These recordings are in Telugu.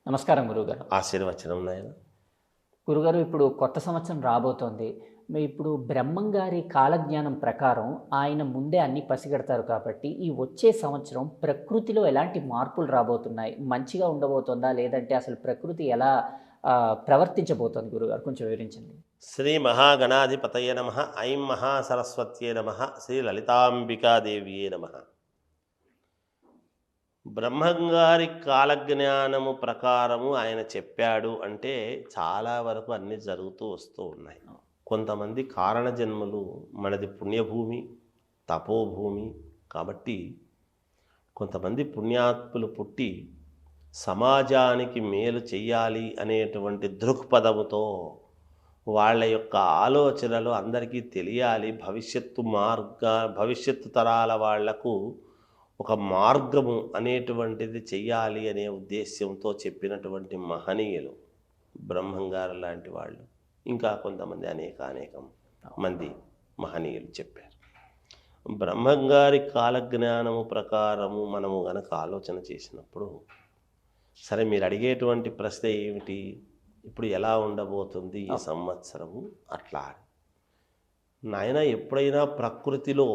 నమస్కారం గురుగారు. ఆశీర్వచనం నాయన. గురుగారు, ఇప్పుడు కొత్త సంవత్సరం రాబోతోంది. ఇప్పుడు బ్రహ్మం గారి కాలజ్ఞానం ప్రకారం ఆయన ముందే అన్నీ పసిగడతారు కాబట్టి, ఈ వచ్చే సంవత్సరం ప్రకృతిలో ఎలాంటి మార్పులు రాబోతున్నాయి? మంచిగా ఉండబోతోందా? లేదంటే అసలు ప్రకృతి ఎలా ప్రవర్తించబోతోంది గురుగారు? కొంచెం వివరించండి. శ్రీ మహాగణాధిపతయ నమ. ఐం మహాసరస్వత్యే నమ. శ్రీ లలితాంబికాదేవియే నమ. బ్రహ్మంగారి కాలజ్ఞానము ప్రకారము ఆయన చెప్పాడు అంటే చాలా వరకు అన్నీ జరుగుతూ వస్తూ ఉన్నాయి. కొంతమంది కారణ జన్మలు, మనది పుణ్యభూమి, తపోభూమి కాబట్టి కొంతమంది పుణ్యాత్ములు పుట్టి సమాజానికి మేలు చెయ్యాలి అనేటువంటి దృక్పథముతో వాళ్ళ యొక్క ఆలోచనలు అందరికీ తెలియాలి, భవిష్యత్తు తరాల వాళ్లకు ఒక మార్గము అనేటువంటిది చెయ్యాలి అనే ఉద్దేశ్యంతో చెప్పినటువంటి మహనీయులు బ్రహ్మంగారు లాంటి వాళ్ళు, ఇంకా కొంతమంది అనేకం మంది మహనీయులు చెప్పారు. బ్రహ్మంగారి కాలజ్ఞానము ప్రకారము మనము గనక ఆలోచన చేసినప్పుడు, సరే మీరు అడిగేటువంటి ప్రశ్న ఏమిటి, ఇప్పుడు ఎలా ఉండబోతుంది ఈ సంవత్సరము అట్లా నాయన, ఎప్పుడైనా ప్రకృతిలో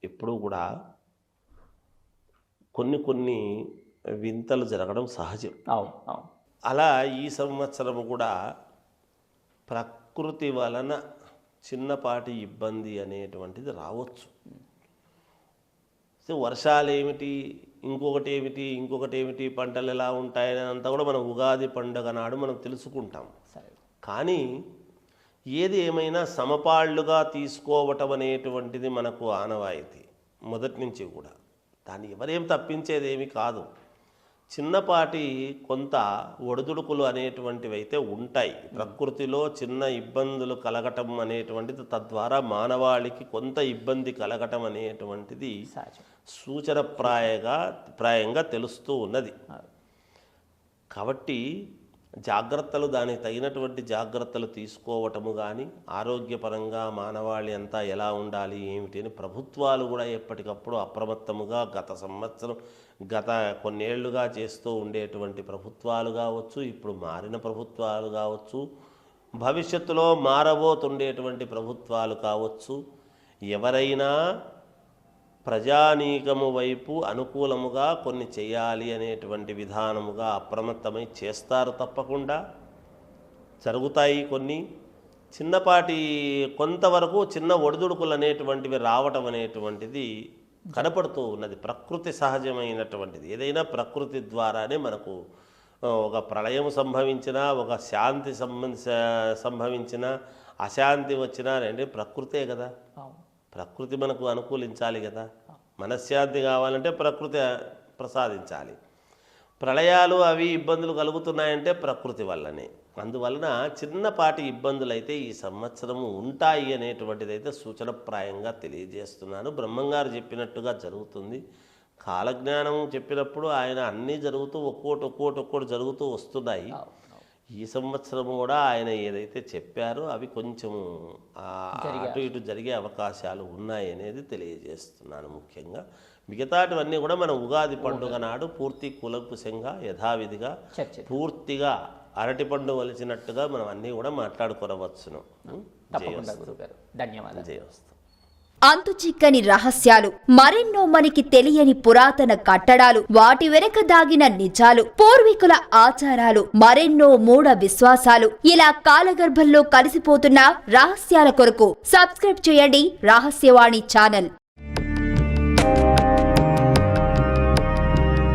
ఎప్పుడు కూడా కొన్ని వింతలు జరగడం సహజం. అలా ఈ సంవత్సరము కూడా ప్రకృతి వలన చిన్నపాటి ఇబ్బంది అనేటువంటిది రావచ్చు. వర్షాలు ఏమిటి, ఇంకొకటి ఏమిటి, పంటలు ఎలా ఉంటాయని అంతా కూడా మనం ఉగాది పండుగ నాడు మనం తెలుసుకుంటాం. కానీ ఏది ఏమైనా సమపాళ్లుగా తీసుకోవటం అనేటువంటిది మనకు ఆనవాయితీ మొదటి నుంచి కూడా. దాన్ని ఎవరేం తప్పించేది ఏమి కాదు. చిన్నపాటి కొంత ఒడిదుడుకులు అనేటువంటివి అయితే ఉంటాయి. ప్రకృతిలో చిన్న ఇబ్బందులు కలగటం అనేటువంటిది, తద్వారా మానవాళికి కొంత ఇబ్బంది కలగటం అనేటువంటిది సూచనప్రాయంగా తెలుస్తూ ఉన్నది. కాబట్టి జాగ్రత్తలు, దానికి తగినటువంటి జాగ్రత్తలు తీసుకోవటము కానీ, ఆరోగ్యపరంగా మానవాళి అంతా ఎలా ఉండాలి ఏమిటి అని ప్రభుత్వాలు కూడా ఎప్పటికప్పుడు అప్రమత్తముగా గత కొన్నేళ్లుగా చేస్తూ ఉండేటువంటి ప్రభుత్వాలు కావచ్చు, ఇప్పుడు మారిన ప్రభుత్వాలు కావచ్చు, భవిష్యత్తులో మారబోతుండేటువంటి ప్రభుత్వాలు కావచ్చు, ఎవరైనా ప్రజానీకము వైపు అనుకూలముగా కొన్ని చేయాలి అనేటువంటి విధానముగా అప్రమత్తమై చేస్తారు. తప్పకుండా జరుగుతాయి. కొన్ని చిన్నపాటి కొంతవరకు చిన్న ఒడిదుడుకులు అనేటువంటివి రావటం అనేటువంటిది కనపడుతూ ఉన్నది. ప్రకృతి సహజమైనటువంటిది. ఏదైనా ప్రకృతి ద్వారానే మనకు ఒక ప్రళయం సంభవించినా, ఒక శాంతి సంభవించినా, అశాంతి వచ్చినా అంటే ప్రకృతే కదా. ప్రకృతి మనకు అనుకూలించాలి కదా. మనశ్శాంతి కావాలంటే ప్రకృతి ప్రసాదించాలి. ప్రళయాలు అవి ఇబ్బందులు కలుగుతున్నాయంటే ప్రకృతి వల్లనే. అందువలన చిన్నపాటి ఇబ్బందులు అయితే ఈ సంవత్సరము ఉంటాయి అనేటువంటిది అయితే సూచనప్రాయంగా తెలియజేస్తున్నాను. బ్రహ్మంగారు చెప్పినట్టుగా జరుగుతుంది. కాలజ్ఞానం చెప్పినప్పుడు ఆయన అన్నీ జరుగుతూ ఒక్కోటి జరుగుతూ వస్తున్నాయి. ఈ సంవత్సరం కూడా ఆయన ఏదైతే చెప్పారో అవి కొంచెము అటు ఇటు జరిగే అవకాశాలు ఉన్నాయి అనేది తెలియజేస్తున్నాను. ముఖ్యంగా మిగతాటివన్నీ కూడా మనం ఉగాది పండుగ నాడు పూర్తి కులంకుశంగా యథావిధిగా పూర్తిగా అరటిపండు వలిచినట్టుగా మనం అన్నీ కూడా మాట్లాడుకోవచ్చును. ధన్యవాదాలు. జయవస్తు. అంతుచిక్కని రహస్యాలు, మరెన్నో మనకి తెలియని పురాతన కట్టడాలు, వాటి వెనక దాగిన నిజాలు, పూర్వీకుల ఆచారాలు, మరెన్నో మూఢ విశ్వాసాలు, ఇలా కాలగర్భంలో కలిసిపోతున్న రహస్యాల కొరకు సబ్స్క్రైబ్ చేయండి రహస్యవాణి ఛానల్.